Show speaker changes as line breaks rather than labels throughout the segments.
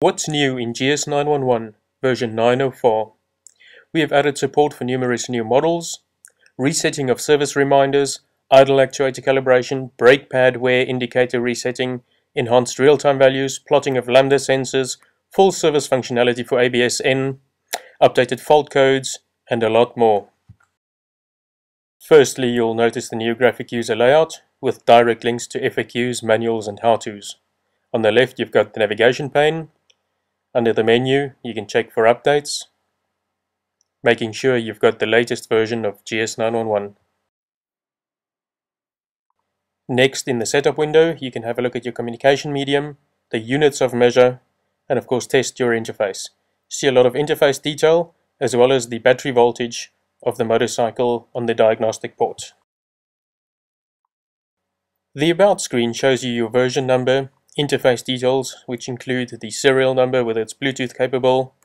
What's new in GS911 version 904? We have added support for numerous new models, resetting of service reminders, idle actuator calibration, brake pad wear indicator resetting, enhanced real-time values, plotting of lambda sensors, full service functionality for ABS-N, updated fault codes, and a lot more. Firstly, you'll notice the new graphic user layout with direct links to FAQs, manuals, and how-tos. On the left, you've got the navigation pane. Under the menu, you can check for updates, making sure you've got the latest version of GS911. Next, in the setup window, you can have a look at your communication medium, the units of measure, and of course test your interface. See a lot of interface detail, as well as the battery voltage of the motorcycle on the diagnostic port. The About screen shows you your version number, interface details, which include the serial number whether it's Bluetooth capable,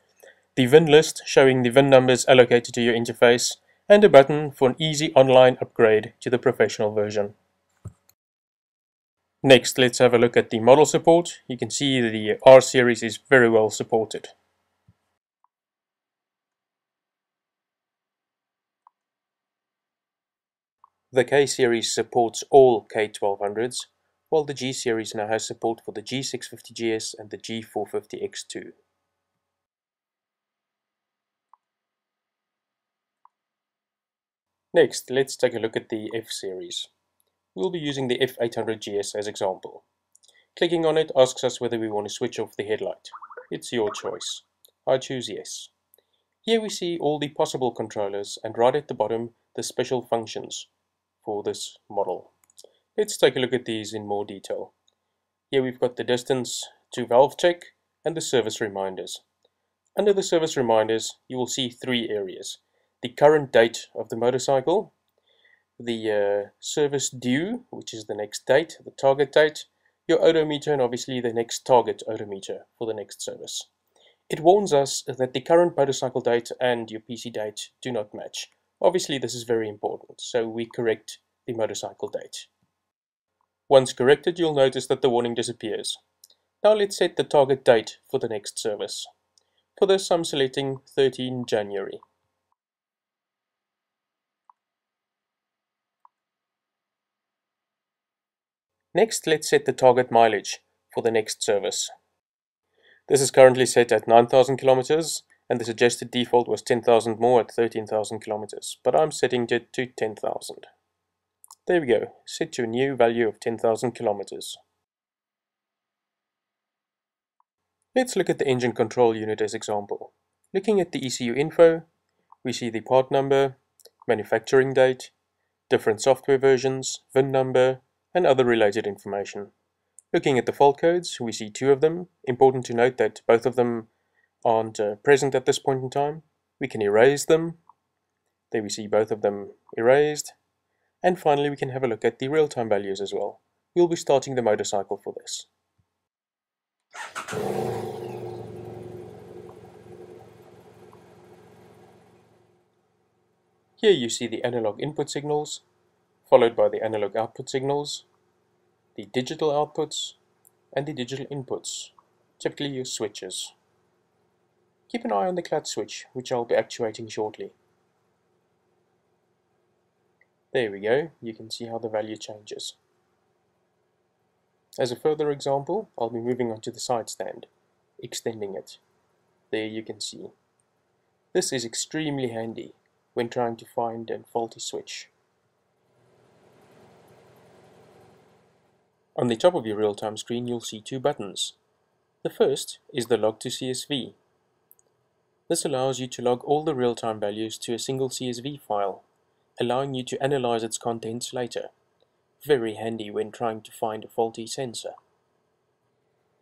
the VIN list showing the VIN numbers allocated to your interface, and a button for an easy online upgrade to the professional version. Next, let's have a look at the model support. You can see the R series is very well supported. The K series supports all K1200s, while the G series now has support for the G650GS and the G450X2. Next, let's take a look at the F series. We'll be using the F800GS as example. Clicking on it asks us whether we want to switch off the headlight. It's your choice. I choose yes. Here we see all the possible controllers and right at the bottom the special functions for this model. Let's take a look at these in more detail. Here we've got the distance to valve check and the service reminders. Under the service reminders you will see three areas. The current date of the motorcycle, the service due, which is the next date, the target date, your odometer, and obviously the next target odometer for the next service. It warns us that the current motorcycle date and your PC date do not match. Obviously this is very important, so we correct the motorcycle date. Once corrected, you'll notice that the warning disappears. Now let's set the target date for the next service. For this I'm selecting 13 January. Next, let's set the target mileage for the next service. This is currently set at 9,000 kilometers, and the suggested default was 10,000 more at 13,000 kilometers, but I'm setting it to 10,000. There we go, set to a new value of 10,000 kilometers. Let's look at the engine control unit as example. Looking at the ECU info, we see the part number, manufacturing date, different software versions, VIN number, and other related information. Looking at the fault codes, we see two of them. Important to note that both of them aren't present at this point in time. We can erase them. There we see both of them erased. And finally we can have a look at the real-time values as well. We'll be starting the motorcycle for this. Here you see the analog input signals, followed by the analog output signals, the digital outputs, and the digital inputs, typically your switches. Keep an eye on the clutch switch, which I'll be actuating shortly. There we go, you can see how the value changes. As a further example, I'll be moving on to the side stand, extending it. There you can see. This is extremely handy when trying to find a faulty switch. On the top of your real-time screen you'll see two buttons. The first is the log to CSV. This allows you to log all the real-time values to a single CSV file, allowing you to analyze its contents later. Very handy when trying to find a faulty sensor.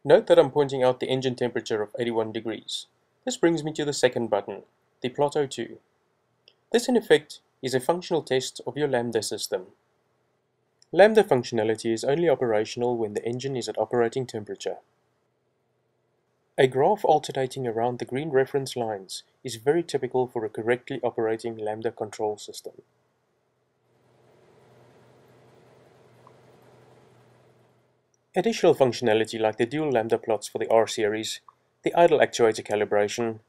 Note that I'm pointing out the engine temperature of 81 degrees. This brings me to the second button, the Plot O2. This in effect is a functional test of your Lambda system. Lambda functionality is only operational when the engine is at operating temperature. A graph alternating around the green reference lines is very typical for a correctly operating Lambda control system. Additional functionality like the dual Lambda plots for the R series The idle actuator calibration,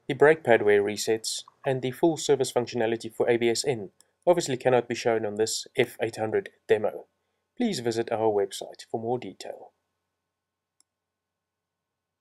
the brake pad wear resets, and the full service functionality for ABS-N obviously cannot be shown on this F800 demo. Please visit our website for more detail.